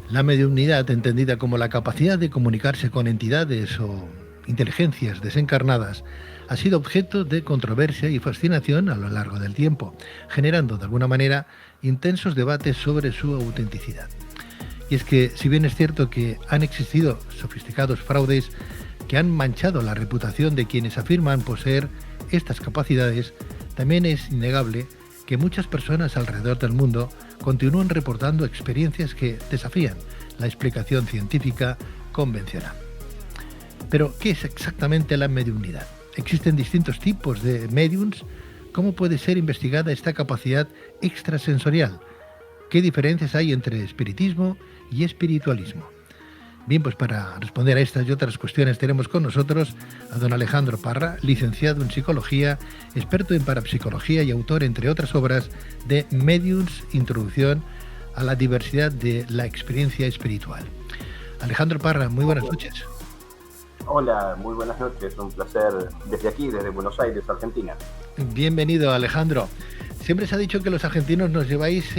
La mediunidad, entendida como la capacidad de comunicarse con entidades o inteligencias desencarnadas, ha sido objeto de controversia y fascinación a lo largo del tiempo, generando de alguna manera intensos debates sobre su autenticidad. Y es que, si bien es cierto que han existido sofisticados fraudes que han manchado la reputación de quienes afirman poseer estas capacidades, también es innegable que muchas personas alrededor del mundo continúan reportando experiencias que desafían la explicación científica convencional. Pero, ¿qué es exactamente la mediunidad? ¿Existen distintos tipos de mediums? ¿Cómo puede ser investigada esta capacidad extrasensorial? ¿Qué diferencias hay entre espiritismo y espiritualismo? Bien, pues para responder a estas y otras cuestiones tenemos con nosotros a don Alejandro Parra, licenciado en psicología, experto en parapsicología y autor, entre otras obras, de Mediums, Introducción a la diversidad de la experiencia espiritual. Alejandro Parra, muy buenas noches. Hola, muy buenas noches, un placer desde aquí, desde Buenos Aires, Argentina. Bienvenido, Alejandro. Siempre se ha dicho que los argentinos nos lleváis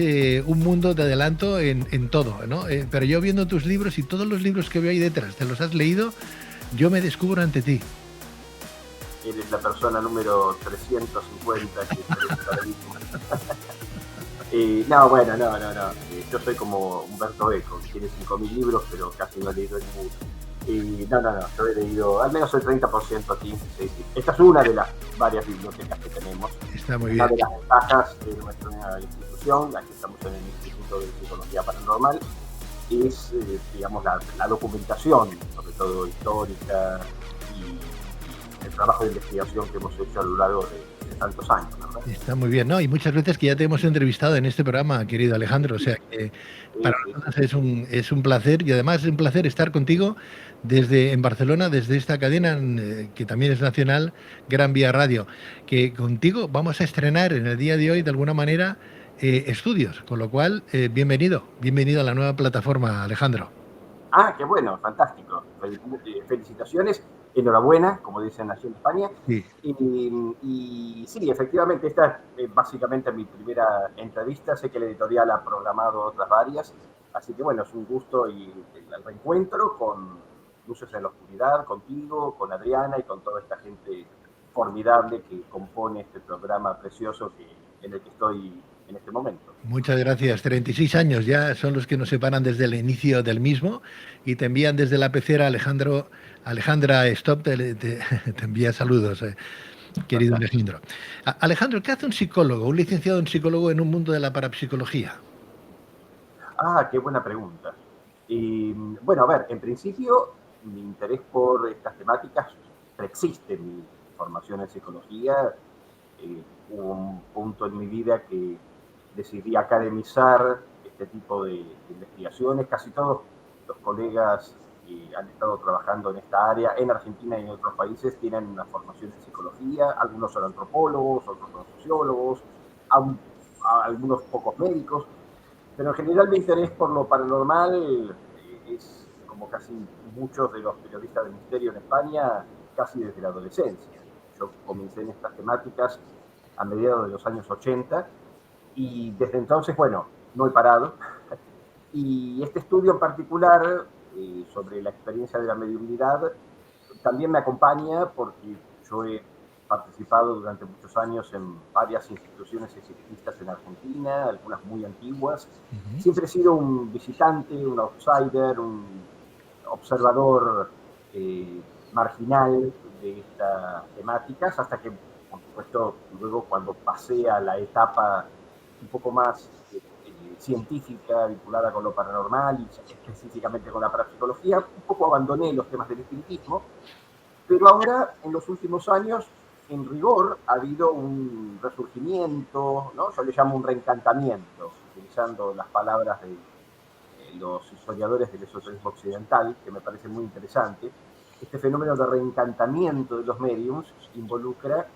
un mundo de adelanto en todo, ¿no? Pero yo viendo tus libros y todos los libros que veo ahí detrás, ¿te los has leído? Yo me descubro ante ti. Eres la persona número 350 que aparece ahora mismo. No, bueno, no. Yo soy como Humberto Eco, que tiene 5.000 libros, pero casi no he leído ninguno. No, yo he leído al menos el 30% aquí. Sí. Esta es una de las varias bibliotecas que tenemos. Está muy Una bien. de las ventajas de nuestra institución, aquí estamos en el Instituto de Psicología Paranormal, es, digamos, la documentación, sobre todo histórica, y el trabajo de investigación que hemos hecho a lo largo de tantos años, ¿verdad? Está muy bien, ¿no? Y muchas veces que ya te hemos entrevistado en este programa, querido Alejandro. O sea que para Sí. nosotros es un placer, y además es un placer estar contigo desde en Barcelona, desde esta cadena que también es nacional, Gran Vía Radio. Que contigo vamos a estrenar en el día de hoy, de alguna manera, estudios. Con lo cual, bienvenido a la nueva plataforma, Alejandro. Qué bueno, fantástico. Felicitaciones, enhorabuena, como dicen allí en España. Sí. Y sí, efectivamente, esta es básicamente mi primera entrevista. Sé que la editorial ha programado otras varias, así que bueno, es un gusto y el reencuentro con Luces en la Oscuridad, contigo, con Adriana y con toda esta gente formidable que compone este programa precioso en el que estoy en este momento. Muchas gracias. 36 años ya son los que nos separan desde el inicio del mismo, y te envían desde la pecera Alejandra Stop, te envía saludos, querido Alejandro. Alejandro, ¿qué hace un psicólogo, un licenciado en psicólogo en un mundo de la parapsicología? Qué buena pregunta. Bueno, a ver, en principio mi interés por estas temáticas preexiste mi formación en psicología. Hubo un punto en mi vida que decidí academizar este tipo de investigaciones. Casi todos los colegas que han estado trabajando en esta área, en Argentina y en otros países, tienen una formación en psicología. Algunos son antropólogos, otros son sociólogos, algunos pocos médicos. Pero en general mi interés por lo paranormal es, como casi muchos de los periodistas de misterio en España, casi desde la adolescencia. Yo comencé en estas temáticas a mediados de los años 80 y desde entonces, bueno, no he parado. Y este estudio en particular sobre la experiencia de la mediunidad también me acompaña porque yo he participado durante muchos años en varias instituciones espiritistas en Argentina, algunas muy antiguas. Siempre he sido un visitante, un outsider, un observador marginal de estas temáticas, hasta que, por supuesto, luego cuando pasé a la etapa un poco más científica, vinculada con lo paranormal y específicamente con la parapsicología, un poco abandoné los temas del espiritismo, pero ahora, en los últimos años, en rigor, ha habido un resurgimiento, ¿no? Yo le llamo un reencantamiento, utilizando las palabras de los historiadores del esoterismo occidental, que me parece muy interesante. Este fenómeno de reencantamiento de los mediums involucra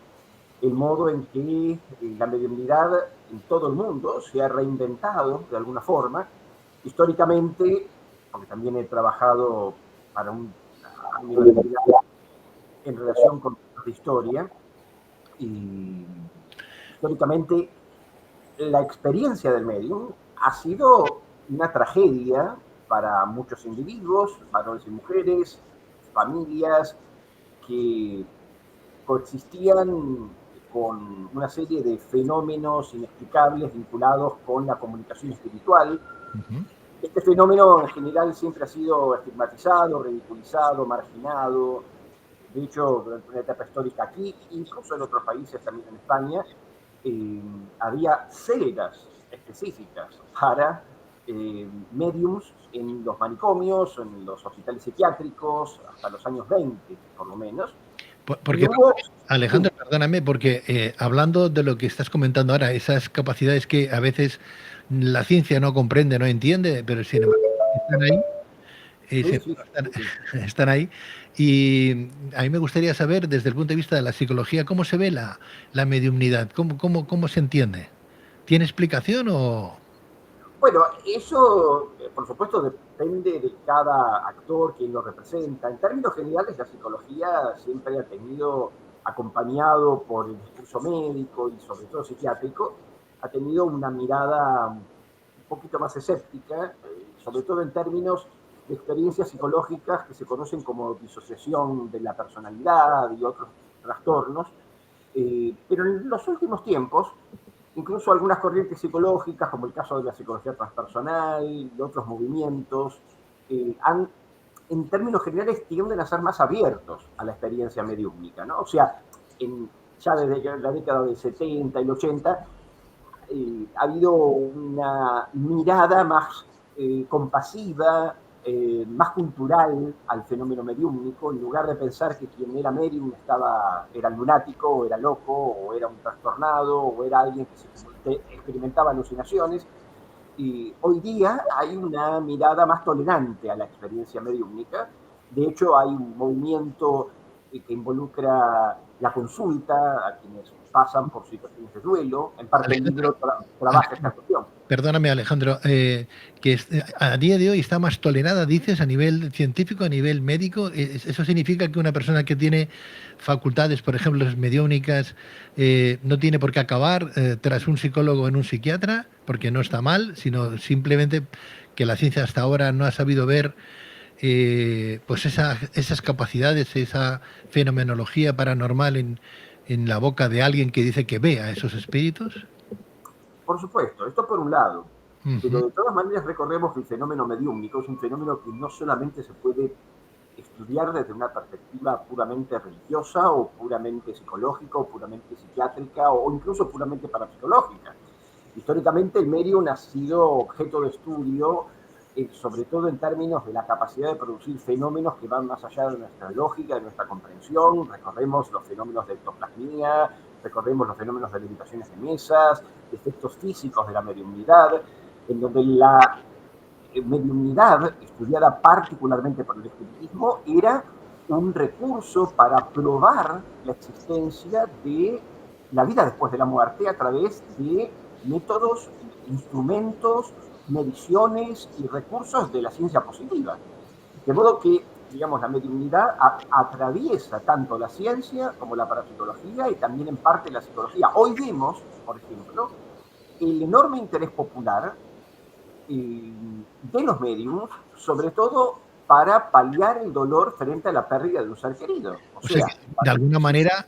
el modo en que la mediunidad en todo el mundo se ha reinventado de alguna forma. Históricamente, porque también he trabajado para una universidad en relación con la historia, y históricamente la experiencia del medium ha sido una tragedia para muchos individuos, varones y mujeres, familias, que coexistían con una serie de fenómenos inexplicables vinculados con la comunicación espiritual. Ujú. Este fenómeno en general siempre ha sido estigmatizado, ridiculizado, marginado. De hecho, durante una etapa histórica aquí, incluso en otros países, también en España, había células específicas para mediums en los manicomios, en los hospitales psiquiátricos, hasta los años 20, por lo menos. Y Porque, hubo, sí, Alejandro, perdóname, porque hablando de lo que estás comentando ahora, esas capacidades que a veces la ciencia no comprende, no entiende, pero sin embargo están ahí, sí, sin sí, embargo, sí, sí. están ahí. Y a mí me gustaría saber, desde el punto de vista de la psicología, cómo se ve la mediumnidad, cómo se entiende. ¿Tiene explicación o...? Bueno, eso, por supuesto, depende de cada actor, quien lo representa. En términos generales, la psicología siempre ha tenido, acompañado por el discurso médico y sobre todo psiquiátrico, ha tenido una mirada un poquito más escéptica, sobre todo en términos de experiencias psicológicas que se conocen como disociación de la personalidad y otros trastornos. Pero en los últimos tiempos, incluso algunas corrientes psicológicas, como el caso de la psicología transpersonal y otros movimientos, han, en términos generales, tienden a ser más abiertos a la experiencia mediúmnica, ¿no? O sea, ya desde la década del 70 y el 80, ha habido una mirada más compasiva, más cultural al fenómeno mediúmnico, en lugar de pensar que quien era medium era lunático, o era loco, o era un trastornado, o era alguien que experimentaba alucinaciones. Y hoy día hay una mirada más tolerante a la experiencia mediúmnica. De hecho, hay un movimiento que involucra la consulta a quienes pasan por situaciones de duelo. En parte el Alejandro, libro trabaja esta cuestión. perdóname, Alejandro, a día de hoy está más tolerada, dices, a nivel científico, a nivel médico. ¿Eso significa que una persona que tiene facultades, por ejemplo, mediúnicas, no tiene por qué acabar tras un psicólogo en un psiquiatra? Porque no está mal, sino simplemente que la ciencia hasta ahora no ha sabido ver pues esas capacidades, esa fenomenología paranormal en la boca de alguien que dice que ve a esos espíritus. Por supuesto, esto por un lado. Ujú. Pero de todas maneras recordemos que el fenómeno mediúmnico es un fenómeno que no solamente se puede estudiar desde una perspectiva puramente religiosa o puramente psicológica o puramente psiquiátrica o incluso puramente parapsicológica. Históricamente el medium ha sido objeto de estudio, sobre todo en términos de la capacidad de producir fenómenos que van más allá de nuestra lógica, de nuestra comprensión. Recordemos los fenómenos de ectoplasmia, recordemos los fenómenos de levitaciones de mesas, de efectos físicos de la mediumnidad, en donde la mediumnidad, estudiada particularmente por el espiritismo, era un recurso para probar la existencia de la vida después de la muerte a través de métodos, instrumentos, mediciones y recursos de la ciencia positiva. De modo que, digamos, la mediunidad atraviesa tanto la ciencia como la parapsicología y también en parte la psicología. Hoy vemos, por ejemplo, el enorme interés popular de los mediums, sobre todo para paliar el dolor frente a la pérdida de un ser querido. O O sea sea, que, de alguna manera,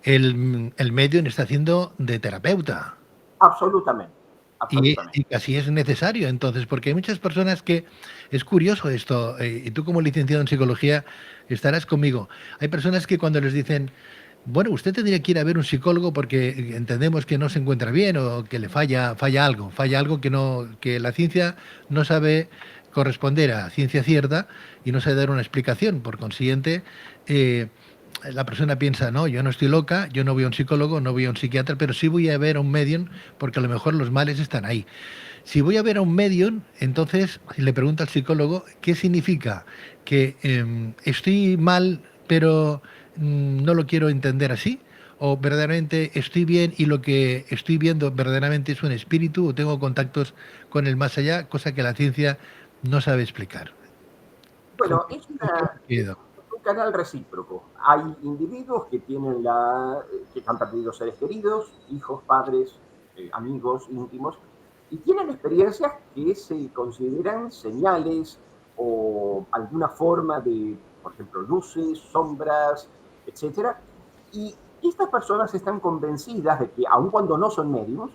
el medium está haciendo de terapeuta. absolutamente, absolutamente. Y casi es necesario, entonces, porque hay muchas personas que, es curioso esto, y tú como licenciado en psicología estarás conmigo, hay personas que cuando les dicen, bueno, usted tendría que ir a ver un psicólogo porque entendemos que no se encuentra bien o que le falla algo que no, que la ciencia no sabe corresponder a ciencia cierta y no sabe dar una explicación. Por consiguiente, eh, la persona piensa, no, yo no estoy loca, yo no voy a un psicólogo, no voy a un psiquiatra, pero sí voy a ver a un medium porque a lo mejor los males están ahí. Si voy a ver a un medium, entonces le pregunto al psicólogo, ¿qué significa? Que estoy mal, pero no lo quiero entender así. O verdaderamente estoy bien y lo que estoy viendo verdaderamente es un espíritu o tengo contactos con el más allá, cosa que la ciencia no sabe explicar. ¿Cómo, Bueno, es cómo quedo? un canal recíproco. Hay individuos que que han perdido seres queridos, hijos, padres, amigos íntimos, y tienen experiencias que se consideran señales o alguna forma de, por ejemplo, luces, sombras, etcétera. Y estas personas están convencidas de que, aun cuando no son médiums,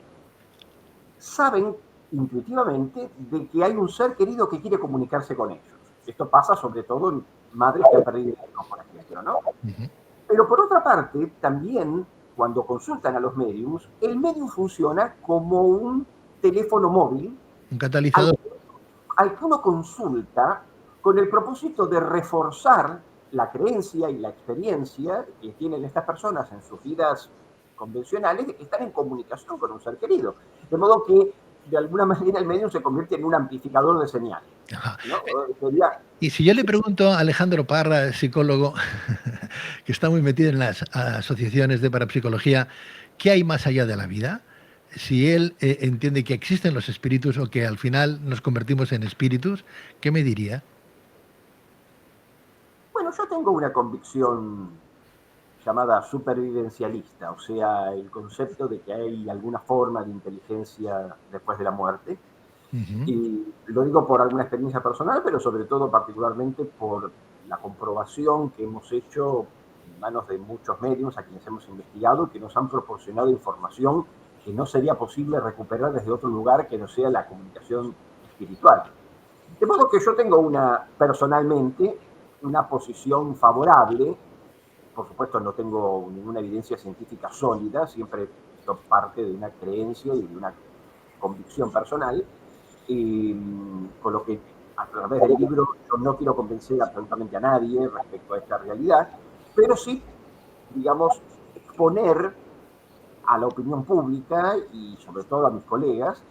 saben intuitivamente de que hay un ser querido que quiere comunicarse con ellos. Esto pasa sobre todo en madres que han perdido hijos, por ejemplo, ¿no? Ujú. Pero por otra parte, también cuando consultan a los mediums, el medium funciona como un teléfono móvil Un al, catalizador. al que uno consulta con el propósito de reforzar la creencia y la experiencia que tienen estas personas en sus vidas convencionales de que están en comunicación con un ser querido. De modo que, de alguna manera, el medium se convierte en un amplificador de señales, Ajá. ¿no? Sería, Y si yo le sí, pregunto a Alejandro Parra, psicólogo, que está muy metido en las asociaciones de parapsicología, ¿qué hay más allá de la vida? Si él entiende que existen los espíritus o que al final nos convertimos en espíritus, ¿qué me diría? bueno, yo tengo una convicción llamada supervivencialista, o sea, el concepto de que hay alguna forma de inteligencia después de la muerte. Ujú. Y lo digo por alguna experiencia personal, pero sobre todo particularmente por la comprobación que hemos hecho en manos de muchos medios a quienes hemos investigado, que nos han proporcionado información que no sería posible recuperar desde otro lugar que no sea la comunicación espiritual. De modo que yo tengo personalmente, una posición favorable. Por supuesto, no tengo ninguna evidencia científica sólida, siempre esto parte de una creencia y de una convicción personal, y con lo que a través del libro yo no quiero convencer absolutamente a nadie respecto a esta realidad, pero sí, digamos, exponer a la opinión pública y sobre todo a mis colegas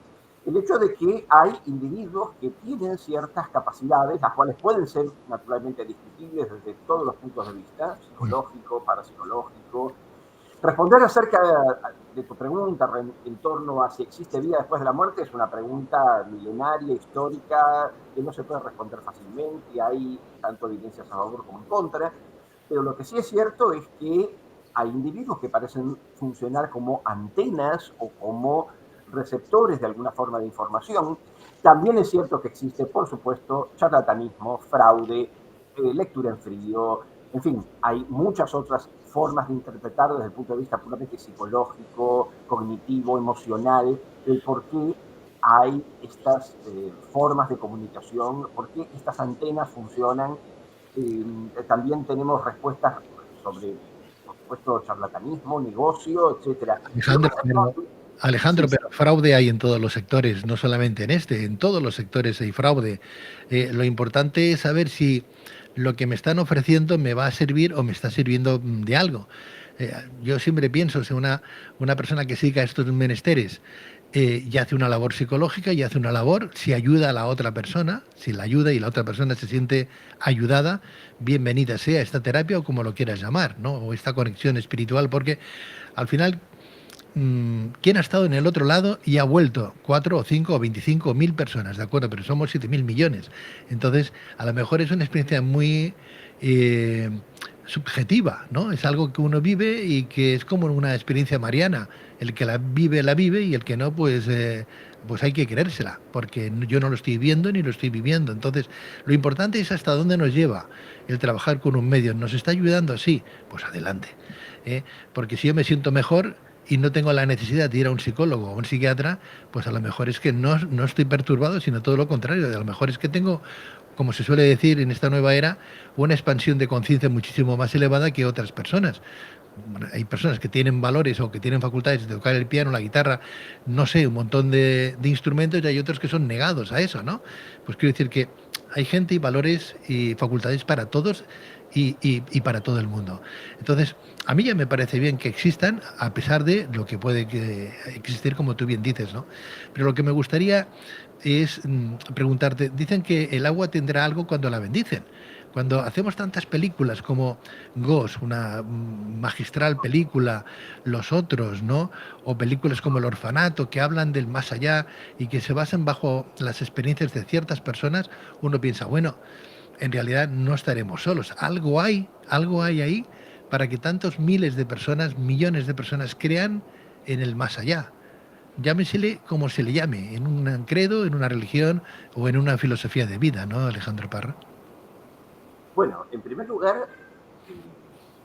el hecho de que hay individuos que tienen ciertas capacidades, las cuales pueden ser naturalmente discutibles desde todos los puntos de vista, psicológico, parapsicológico. Responder acerca de tu pregunta en torno a si existe vida después de la muerte es una pregunta milenaria, histórica, que no se puede responder fácilmente. Hay tanto evidencias a favor como en contra. Pero lo que sí es cierto es que hay individuos que parecen funcionar como antenas o como receptores de alguna forma de información. También es cierto que existe, por supuesto, charlatanismo, fraude, lectura en frío, en fin, hay muchas otras formas de interpretar desde el punto de vista puramente psicológico, cognitivo, emocional, el por qué hay estas formas de comunicación, por qué estas antenas funcionan. También tenemos respuestas sobre, por supuesto, charlatanismo, negocio, etcétera. Lo que Alejandro, pasa es que pero, sí, Alejandro, sí, pero fraude hay en todos los sectores, no solamente en este, en todos los sectores hay fraude. Lo importante es saber si lo que me están ofreciendo me va a servir o me está sirviendo de algo. Yo siempre pienso, si una persona que siga estos menesteres y hace una labor psicológica y hace una labor, si ayuda a la otra persona, si la ayuda y la otra persona se siente ayudada, bienvenida sea esta terapia o como lo quieras llamar, ¿no? O esta conexión espiritual, porque al final ¿quién ha estado en el otro lado y ha vuelto? 4 o 5 o 25 mil personas, ¿de acuerdo? Pero somos 7.000 millones. Entonces, a lo mejor es una experiencia muy eh, subjetiva, ¿no? Es algo que uno vive y que es como una experiencia mariana. El que la vive y el que no, pues hay que creérsela, porque yo no lo estoy viendo ni lo estoy viviendo. Entonces, lo importante es hasta dónde nos lleva el trabajar con un medio. ¿Nos está ayudando? Sí, pues adelante. ¿eh? Porque si yo me siento mejor y no tengo la necesidad de ir a un psicólogo o a un psiquiatra, pues a lo mejor es que no estoy perturbado, sino todo lo contrario. A lo mejor es que tengo, como se suele decir en esta nueva era, una expansión de conciencia muchísimo más elevada que otras personas. Bueno, hay personas que tienen valores o que tienen facultades de tocar el piano, la guitarra, no sé, un montón de instrumentos, y hay otros que son negados a eso, ¿no? Pues quiero decir que hay gente y valores y facultades para todos y para todo el mundo. Entonces, a mí ya me parece bien que existan, a pesar de lo que puede existir, como tú bien dices, ¿no? Pero lo que me gustaría es preguntarte, dicen que el agua tendrá algo cuando la bendicen. Cuando hacemos tantas películas como Ghost, una magistral película, Los Otros, ¿no? O películas como El Orfanato, que hablan del más allá y que se basan bajo las experiencias de ciertas personas, uno piensa, bueno, en realidad no estaremos solos. Algo hay ahí para que tantos miles de personas, millones de personas crean en el más allá. llámesele como se le llame, en un credo, en una religión o en una filosofía de vida, ¿no, Alejandro Parra? Bueno, en primer lugar, eh,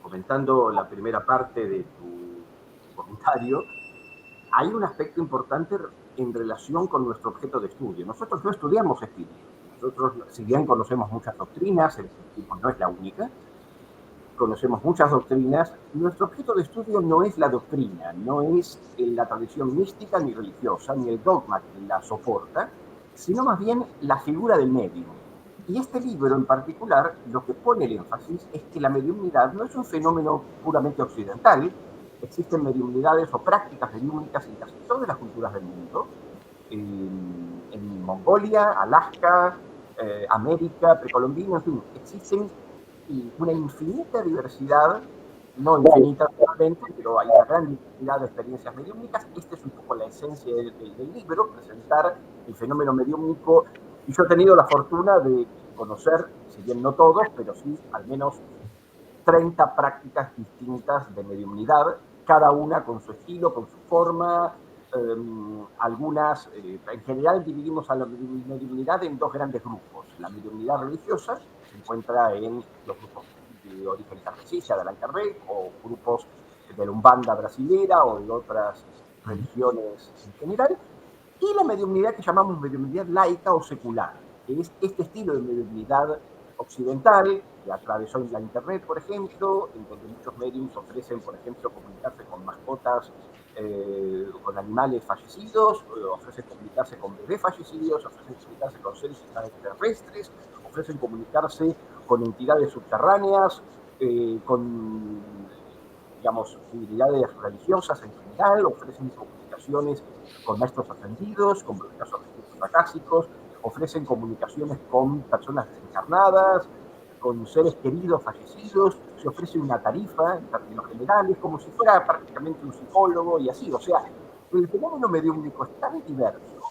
comentando la primera parte de tu comentario, hay un aspecto importante en relación con nuestro objeto de estudio. Nosotros no estudiamos espíritu. Nosotros, si bien conocemos muchas doctrinas, el espiritismo no es la única, conocemos muchas doctrinas, nuestro objeto de estudio no es la doctrina, no es la tradición mística ni religiosa, ni el dogma que la soporta, sino más bien la figura del medium. Y este libro en particular lo que pone el énfasis es que la mediumnidad no es un fenómeno puramente occidental, existen mediumnidades o prácticas mediúmnicas en casi todas las culturas del mundo, en Mongolia, Alaska, América, precolombina, en fin, existen una infinita diversidad, no infinita realmente, pero hay una gran diversidad de experiencias mediúmnicas. Esta es un poco la esencia del libro, presentar el fenómeno mediúmnico. Y yo he tenido la fortuna de conocer, si bien no todos, pero sí al menos 30 prácticas distintas de mediumnidad, cada una con su estilo, con su forma. Algunas, en general dividimos a la mediunidad en dos grandes grupos. La mediunidad religiosa, que se encuentra en los grupos de origen kardecista, de Allan Kardec, o grupos de la Umbanda brasilera o de otras religiones en general, y la mediunidad que llamamos mediunidad laica o secular, que es este estilo de mediunidad occidental, que atravesó la internet, por ejemplo, en donde muchos mediums ofrecen, por ejemplo, comunicarse con mascotas, con animales fallecidos, ofrecen comunicarse con bebés fallecidos, ofrecen comunicarse con seres extraterrestres, ofrecen comunicarse con entidades subterráneas, con, digamos, comunidades religiosas en general, ofrecen comunicaciones con maestros ascendidos, con casos acásicos, ofrecen comunicaciones con personas desencarnadas, con seres queridos fallecidos, se ofrece una tarifa en términos generales, como si fuera prácticamente un psicólogo y así. O sea, el fenómeno mediúmnico es tan diverso.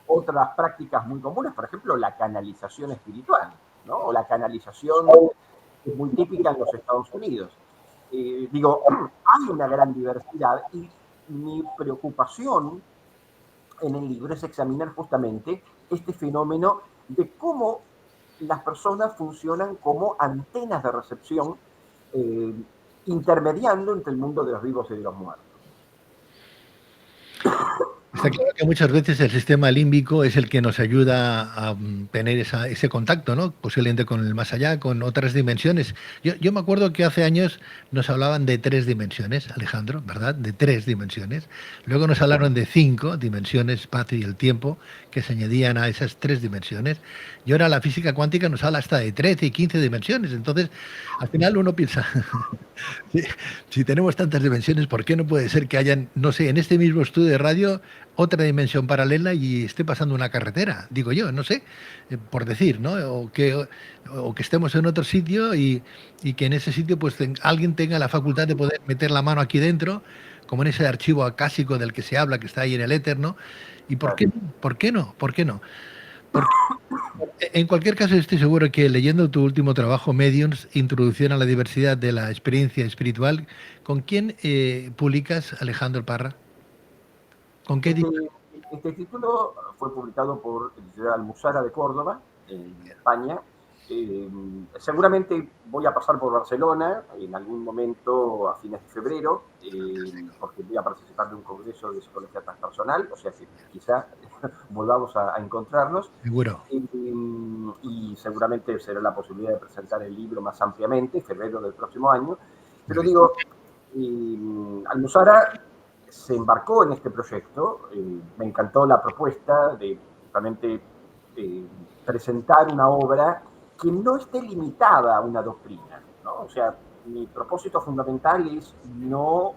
Otras prácticas muy comunes, por ejemplo, la canalización espiritual, ¿no? O la canalización es muy típica en los Estados Unidos. Digo, hay una gran diversidad y mi preocupación en el libro es examinar justamente este fenómeno de cómo las personas funcionan como antenas de recepción, intermediando entre el mundo de los vivos y de los muertos. Está claro que muchas veces el sistema límbico es el que nos ayuda a tener ese contacto, ¿no? Posiblemente con el más allá, con otras dimensiones. Yo me acuerdo que hace años nos hablaban de 3 dimensiones, Alejandro, ¿verdad? De 3 dimensiones. Luego nos hablaron de 5 dimensiones, espacio y el tiempo, que se añadían a esas 3 dimensiones. Y ahora la física cuántica nos habla hasta de 13 y 15 dimensiones. Entonces, al final uno piensa, si tenemos tantas dimensiones, ¿por qué no puede ser que hayan, no sé, en este mismo estudio de radio, otra dimensión paralela y esté pasando una carretera? Digo yo, no sé, por decir, ¿no? O que estemos en otro sitio y que en ese sitio pues alguien tenga la facultad de poder meter la mano aquí dentro, como en ese archivo acásico del que se habla, que está ahí en el éter, ¿no? ¿Y por qué no? ¿Por qué no? ¿Por qué no? Porque en cualquier caso, estoy seguro que leyendo tu último trabajo, Mediums, Introducción a la diversidad de la experiencia espiritual, ¿con quién publicas, Alejandro Parra? ¿Con qué editorial? Este título fue publicado por Editorial Almuzara de Córdoba, en España. Seguramente voy a pasar por Barcelona en algún momento a fines de febrero, porque voy a participar de un congreso de psicología transpersonal, o sea que quizá volvamos a encontrarnos. Seguro. Y seguramente será la posibilidad de presentar el libro más ampliamente, en febrero del próximo año. Pero digo, Almuzara se embarcó en este proyecto. Me encantó la propuesta de realmente presentar una obra que no esté limitada a una doctrina, ¿no? O sea, mi propósito fundamental es no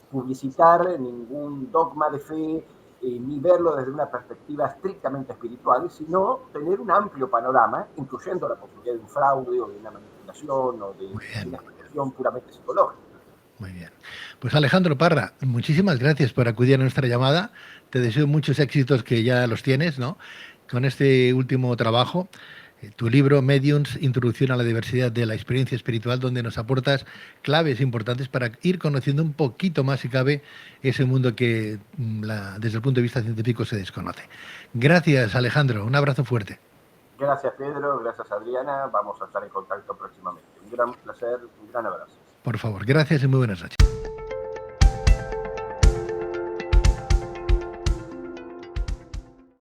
publicitar ningún dogma de fe, ni verlo desde una perspectiva estrictamente espiritual, sino tener un amplio panorama, incluyendo la posibilidad de un fraude o de una manipulación o de una explicación puramente psicológica. Muy bien. Pues Alejandro Parra, muchísimas gracias por acudir a nuestra llamada. Te deseo muchos éxitos, que ya los tienes, ¿no? Con este último trabajo. tu libro Mediums, Introducción a la diversidad de la experiencia espiritual, donde nos aportas claves importantes para ir conociendo un poquito más, si cabe, ese mundo que desde el punto de vista científico se desconoce. Gracias, Alejandro. Un abrazo fuerte. Gracias, Pedro. Gracias, Adriana. Vamos a estar en contacto próximamente. Un gran placer, un gran abrazo. Por favor, gracias y muy buenas noches.